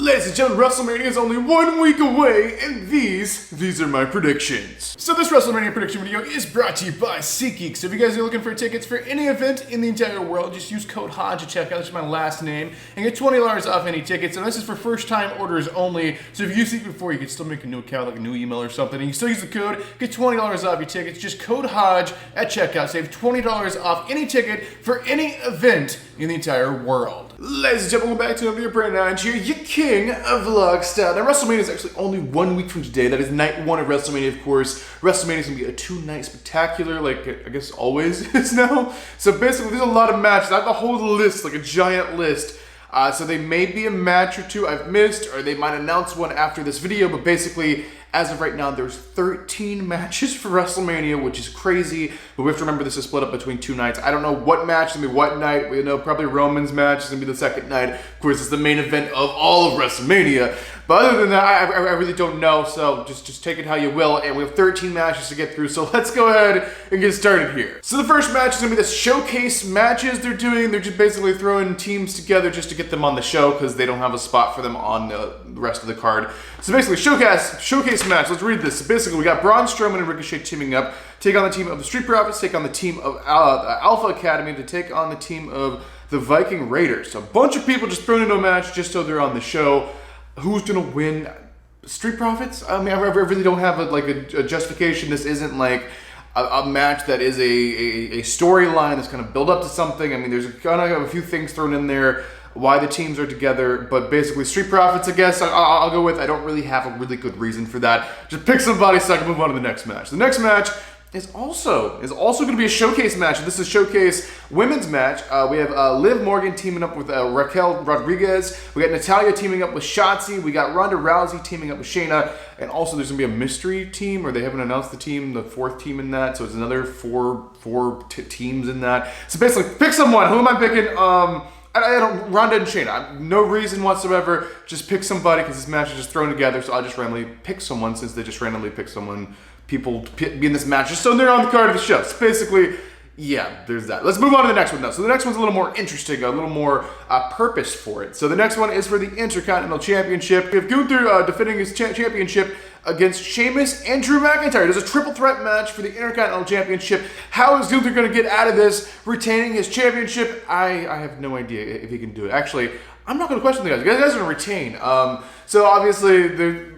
Ladies and gentlemen, WrestleMania is only 1 week away, and these are my predictions. So this WrestleMania prediction video is brought to you by SeatGeek. So if you guys are looking for tickets for any event in the entire world, just use code HODGE at checkout, that's my last name, and get $20 off any tickets. And this is for first time orders only, so if you use SeatGeek before, you can still make a new account, like a new email or something, and you still use the code, get $20 off your tickets. Just code HODGE at checkout, save $20 off any ticket for any event in the entire world. Ladies and gentlemen, welcome back to another brand new here, your king of vlog style. Now, WrestleMania is actually only 1 week from today. That is night one of WrestleMania, of course. WrestleMania is going to be a 2-night spectacular, like I guess always is now. So basically, there's a lot of matches. I have the whole list, like a giant list. So they may be a match or two I've missed, or they might announce one after this video, but basically, as of right now, there's 13 matches for WrestleMania, which is crazy, but we have to remember this is split up between 2 nights. I don't know what match is going to be what night. We know probably Roman's match is going to be the second night. Of course, it's the main event of all of WrestleMania. But other than that, I really don't know, so just take it how you will, and we have 13 matches to get through, so let's go ahead and get started here. So the first match is going to be the showcase matches they're doing. They're just basically throwing teams together just to get them on the show, because they don't have a spot for them on the rest of the card. So basically, showcase match, let's read this. So basically, we got Braun Strowman and Ricochet teaming up, take on the team of the Street Profits, take on the team of Alpha Academy, to take on the team of the Viking Raiders. So a bunch of people just thrown into a match just so they're on the show. Who's gonna win? Street Profits? I mean, I really don't have a justification. This isn't like a match that is a storyline that's kind of build up to something. I mean, there's kind of a few things thrown in there, why the teams are together, but basically Street Profits, I guess, I'll go with. I don't really have a really good reason for that. Just pick somebody so I can move on to the next match. The next match is also going to be a showcase match. This is a showcase women's match. We have Liv Morgan teaming up with Raquel Rodriguez. We got Natalya teaming up with Shotzi. We got Ronda Rousey teaming up with Shayna. And also there's going to be a mystery team, or they haven't announced the team, the fourth team in that. So it's another four teams in that. So basically, pick someone. Who am I picking? I don't, Ronda and Shayna. No reason whatsoever. Just pick somebody, because this match is just thrown together. So I'll just randomly pick someone, since they just randomly pick someone. People be in this match just so they're on the card of the show. So basically, yeah, there's that. Let's move on to the next one now. So the next one's a little more interesting, a little more purpose for it. So the next one is for the Intercontinental Championship. We have Gunther defending his championship against Sheamus and Drew McIntyre. There's a triple threat match for the Intercontinental Championship. How is Gunther going to get out of this, retaining his championship? I have no idea if he can do it. Actually, I'm not going to question the guys. The guys are going to retain. So obviously,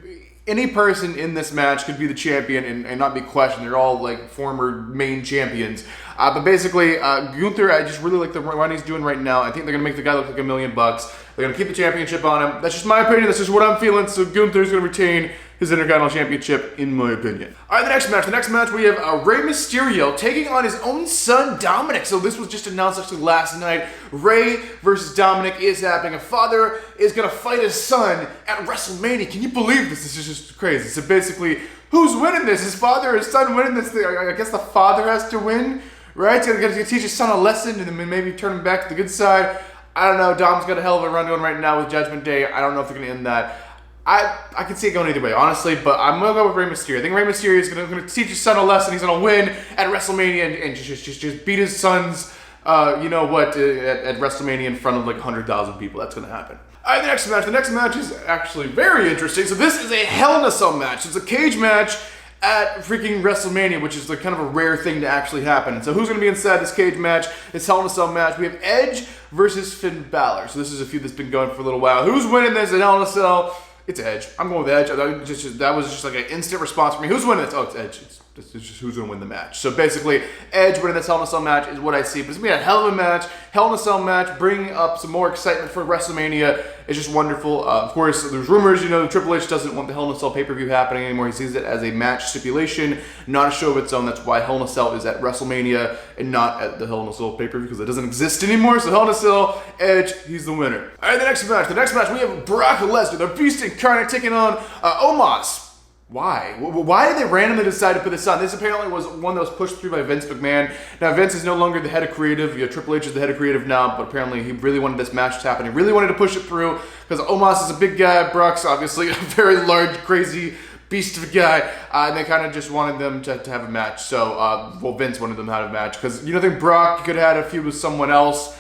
any person in this match could be the champion and not be questioned. They're all like former main champions. But basically, Gunther, I just really like the run he's doing right now. I think they're going to make the guy look like $1 million. They're going to keep the championship on him. That's just my opinion. That's just what I'm feeling. So Gunther's going to retain his Intercontinental Championship, in my opinion. All right, the next match. The next match, we have Rey Mysterio taking on his own son, Dominic. So this was just announced actually last night. Rey versus Dominic is happening. A father is going to fight his son at WrestleMania. Can you believe this? This is just crazy. So basically, who's winning this? His father or his son winning this thing? I guess the father has to win, right? He's going to teach his son a lesson and then maybe turn him back to the good side. I don't know. Dom's got a hell of a run going right now with Judgment Day. I don't know if they're going to end that. I can see it going either way, honestly, but I'm going to go with Rey Mysterio. I think Rey Mysterio is going to teach his son a lesson. He's going to win at WrestleMania and just beat his sons, at WrestleMania in front of like 100,000 people. That's going to happen. All right, the next match. The next match is actually very interesting. So this is a Hell in a Cell match. It's a cage match at freaking WrestleMania, which is like kind of a rare thing to actually happen. And so who's going to be inside this cage match? This Hell in a Cell match. We have Edge versus Finn Balor. So this is a feud that's been going for a little while. Who's winning this at Hell in a Cell? It's Edge. I'm going with Edge. That was just like an instant response for me. Who's winning this? Oh, it's Edge. It's just who's going to win the match. So basically, Edge winning this Hell in a Cell match is what I see. But it's going to be a hell of a match. Hell in a Cell match, bringing up some more excitement for WrestleMania. It's just wonderful. Of course, there's rumors, Triple H doesn't want the Hell in a Cell pay-per-view happening anymore. He sees it as a match stipulation, not a show of its own. That's why Hell in a Cell is at WrestleMania and not at the Hell in a Cell pay-per-view, because it doesn't exist anymore. So Hell in a Cell, Edge, he's the winner. All right, the next match. The next match, we have Brock Lesnar, the Beast Incarnate, taking on Omas. Why? Why did they randomly decide to put this on? This apparently was one that was pushed through by Vince McMahon. Now, Vince is no longer the head of creative. Triple H is the head of creative now, but apparently he really wanted this match to happen. He really wanted to push it through, because Omas is a big guy. Brock's obviously a very large, crazy beast of a guy. And they kind of just wanted them to have a match. So, Vince wanted them to have a match, because you don't think Brock could have had a feud with someone else?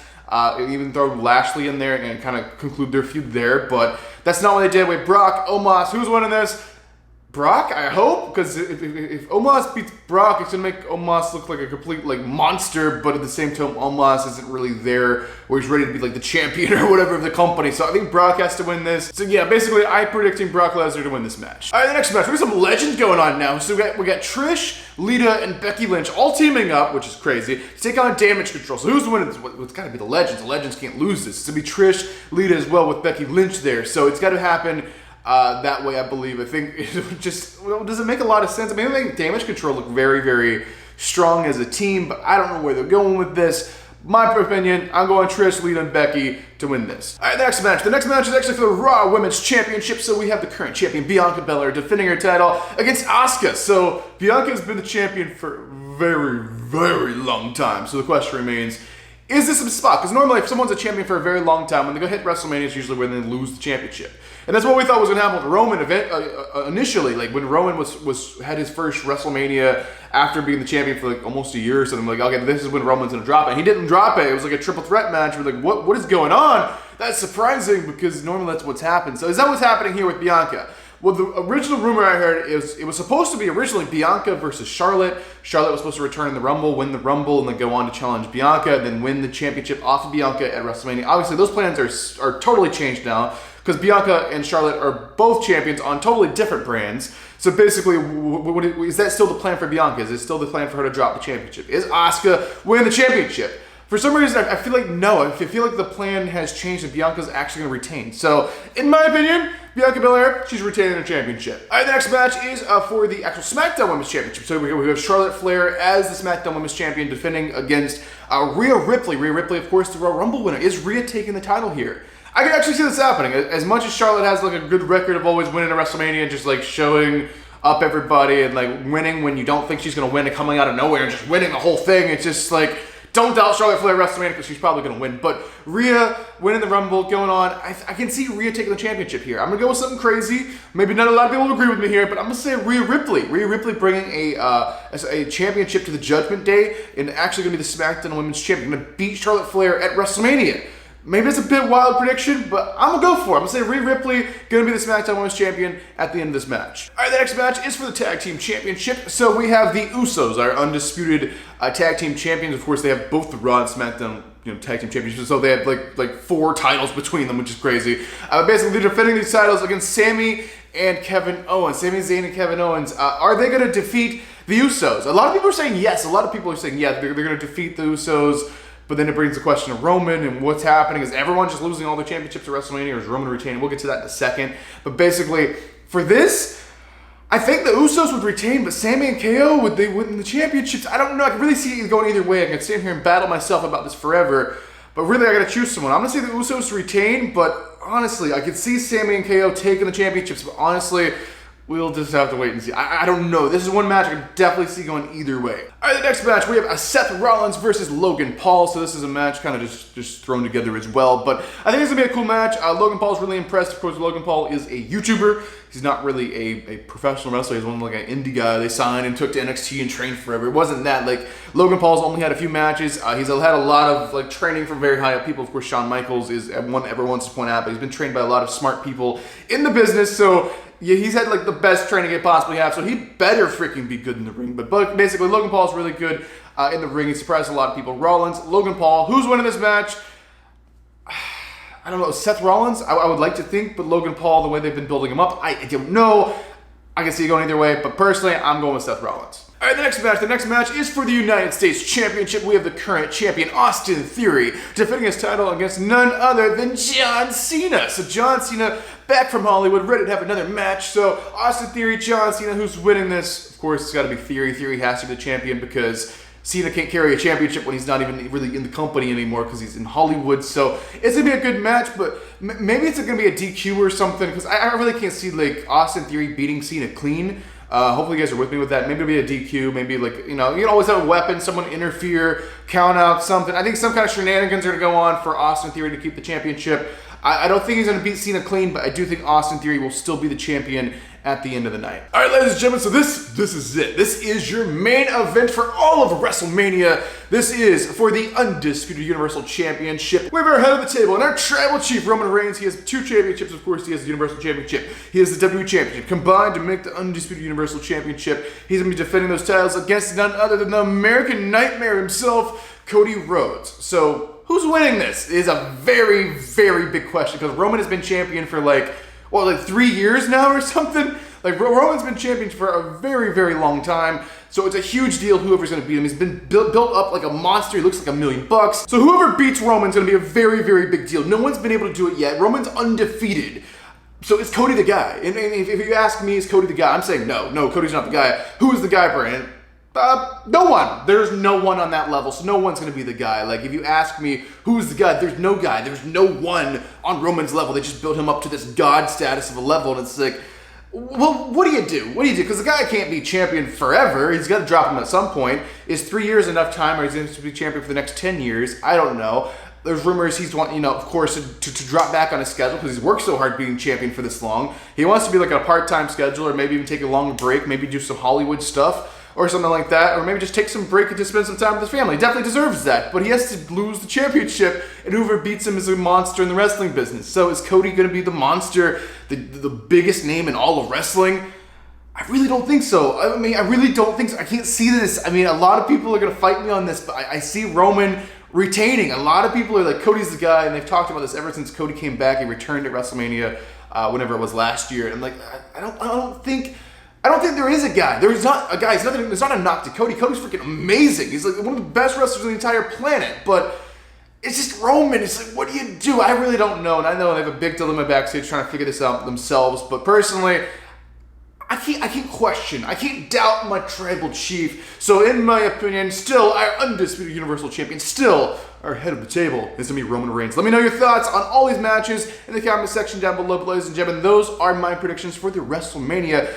even throw Lashley in there and kind of conclude their feud there. But that's not what they did with Brock, Omas. Who's winning this? Brock, I hope, because if Omas beats Brock, it's going to make Omas look like a complete monster, but at the same time, Omas isn't really there where he's ready to be the champion or whatever of the company. So I think Brock has to win this. So yeah, basically, I'm predicting Brock Lesnar to win this match. All right, the next match, we have some legends going on now. So we got Trish, Lita, and Becky Lynch all teaming up, which is crazy, to take on Damage Control. So who's winning this? Well, it's got to be the Legends. The Legends can't lose this. It's going to be Trish, Lita as well with Becky Lynch there. So it's got to happen that way, I believe. I think it just, does it make a lot of sense? I mean, I think Damage Control look very, very strong as a team, but I don't know where they're going with this. My opinion, I'm going Trish, Lita, and Becky to win this. All right, the next match. The next match is actually for the Raw Women's Championship. So we have the current champion, Bianca Belair, defending her title against Asuka. So Bianca has been the champion for a very, very long time. So the question remains, is this a spot? Because normally if someone's a champion for a very long time, when they go hit WrestleMania, it's usually when they lose the championship. And that's what we thought was going to happen with Roman initially. When Roman had his first WrestleMania after being the champion for almost a year or something. Okay, this is when Roman's going to drop it. He didn't drop it. It was like a triple threat match. We're like, what is going on? That's surprising because normally that's what's happened. So is that what's happening here with Bianca? Well, the original rumor I heard is it was supposed to be originally Bianca versus Charlotte. Charlotte was supposed to return in the Rumble, win the Rumble, and then go on to challenge Bianca, then win the championship off of Bianca at WrestleMania. Obviously, those plans are totally changed now because Bianca and Charlotte are both champions on totally different brands. So basically, is that still the plan for Bianca? Is it still the plan for her to drop the championship? Is Asuka winning the championship? For some reason, I feel like no. I feel like the plan has changed and Bianca's actually going to retain. So, in my opinion, Bianca Belair, she's retaining her championship. All right, the next match is for the actual SmackDown Women's Championship. So we have Charlotte Flair as the SmackDown Women's Champion defending against Rhea Ripley. Rhea Ripley, of course, the Royal Rumble winner. Is Rhea taking the title here? I can actually see this happening. As much as Charlotte has a good record of always winning a WrestleMania, just showing up everybody and winning when you don't think she's going to win and coming out of nowhere and just winning the whole thing. It's just don't doubt Charlotte Flair at WrestleMania because she's probably going to win. But Rhea winning the Rumble, going on. I can see Rhea taking the championship here. I'm going to go with something crazy. Maybe not a lot of people will agree with me here, but I'm going to say Rhea Ripley. Rhea Ripley bringing a championship to the Judgment Day and actually going to be the SmackDown Women's Champion. Going to beat Charlotte Flair at WrestleMania. Maybe it's a bit wild prediction, but I'm going to go for it. I'm going to say Rhea Ripley going to be the SmackDown Women's Champion at the end of this match. All right, the next match is for the Tag Team Championship. So we have the Usos, our undisputed Tag Team Champions. Of course, they have both the Raw and SmackDown Tag Team Championships. So they have like 4 titles between them, which is crazy. Basically, they're defending these titles against Sami and Kevin Owens. Sami Zayn and Kevin Owens. Are they going to defeat the Usos? A lot of people are saying yes. A lot of people are saying yeah, they're going to defeat the Usos. But then it brings the question of Roman and what's happening. Is everyone just losing all their championships at WrestleMania, or is Roman retaining? We'll get to that in a second. But basically, for this, I think the Usos would retain, but Sami and KO, would they win the championships? I don't know. I can really see it going either way. I can sit here and battle myself about this forever. But really, I got to choose someone. I'm going to say the Usos retain, but honestly, I could see Sami and KO taking the championships. But honestly, we'll just have to wait and see. I don't know. This is one match I can definitely see going either way. All right, the next match, we have a Seth Rollins versus Logan Paul. So this is a match kind of just thrown together as well. But I think it's going to be a cool match. Logan Paul's really impressed. Of course, Logan Paul is a YouTuber. He's not really a professional wrestler. He's one an indie guy they signed and took to NXT and trained forever. It wasn't that. Logan Paul's only had a few matches. He's had a lot of training from very high up people. Of course, Shawn Michaels is one everyone wants to point out, but he's been trained by a lot of smart people in the business. So yeah, he's had the best training he possibly have, so he better freaking be good in the ring. But basically, Logan Paul's really good in the ring. He surprised a lot of people. Rollins, Logan Paul. Who's winning this match? I don't know. Seth Rollins? I would like to think, but Logan Paul, the way they've been building him up, I don't know. I can see it going either way, but personally, I'm going with Seth Rollins. All right, the next match. The next match is for the United States Championship. We have the current champion, Austin Theory, defending his title against none other than John Cena. So John Cena, back from Hollywood, ready to have another match. So Austin Theory, John Cena, who's winning this? Of course, it's got to be Theory. Theory has to be the champion because Cena can't carry a championship when he's not even really in the company anymore because he's in Hollywood. So it's going to be a good match, but maybe it's going to be a DQ or something because I really can't see Austin Theory beating Cena clean. Hopefully you guys are with me with that. Maybe it'll be a DQ. Maybe you can always have a weapon, someone interfere, count out something. I think some kind of shenanigans are going to go on for Austin Theory to keep the championship. I don't think he's going to beat Cena clean, but I do think Austin Theory will still be the champion at the end of the night. All right, ladies and gentlemen, so this is it. This is your main event for all of WrestleMania. This is for the Undisputed Universal Championship. We have our head of the table and our tribal chief, Roman Reigns. He has 2 championships, of course. He has the Universal Championship. He has the WWE Championship. Combined to make the Undisputed Universal Championship, he's going to be defending those titles against none other than the American Nightmare himself, Cody Rhodes. So who's winning this is a very, very big question, because Roman has been champion for like 3 years now or something? Like, Roman's been champion for a very, very long time, so it's a huge deal whoever's going to beat him. He's been built up like a monster. He looks like $1 million. So whoever beats Roman's going to be a very, very big deal. No one's been able to do it yet. Roman's undefeated. So is Cody the guy? And if you ask me, is Cody the guy? I'm saying no, Cody's not the guy. Who is the guy, Brandon? No one. There's no one on that level, so no one's going to be the guy. Like, if you ask me who's the guy, there's no guy. There's no one on Roman's level. They just built him up to this god status of a level, and it's like, well, what do you do? Because the guy can't be champion forever. He's got to drop him at some point. Is 3 years enough time, or is he going to be champion for the next 10 years? I don't know. There's rumors he's wanting, of course, to drop back on his schedule because he's worked so hard being champion for this long. He wants to be like a part-time schedule, or maybe even take a long break, maybe do some Hollywood stuff or something like that, or maybe just take some break and just spend some time with his family. He definitely deserves that, but he has to lose the championship, and whoever beats him is a monster in the wrestling business. So is Cody going to be the monster, the biggest name in all of wrestling? I really don't think so. I mean, I really don't think so. I can't see this. I mean, a lot of people are going to fight me on this, but I see Roman retaining. A lot of people are like, Cody's the guy, and they've talked about this ever since Cody came back. He returned at WrestleMania, whenever it was last year, and like, I don't think there is a guy. There's not a guy. There's not a knock to Cody. Cody's freaking amazing. He's like one of the best wrestlers on the entire planet. But it's just Roman. It's like, what do you do? I really don't know. And I know they have a big dilemma backstage trying to figure this out themselves. But personally, I can't question. I can't doubt my tribal chief. So in my opinion, still our Undisputed Universal Champion, still our head of the table is going to be Roman Reigns. Let me know your thoughts on all these matches in the comment section down below, ladies and gentlemen. Those are my predictions for the WrestleMania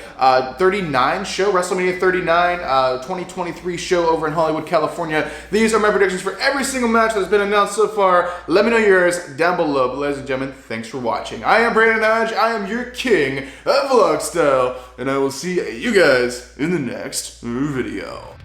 39 show, WrestleMania 39 2023 show over in Hollywood, California. These are my predictions for every single match that has been announced so far. Let me know yours down below. But ladies and gentlemen, thanks for watching. I am Brandon Hodge. I am your king of vlog style, and I will see you guys in the next video.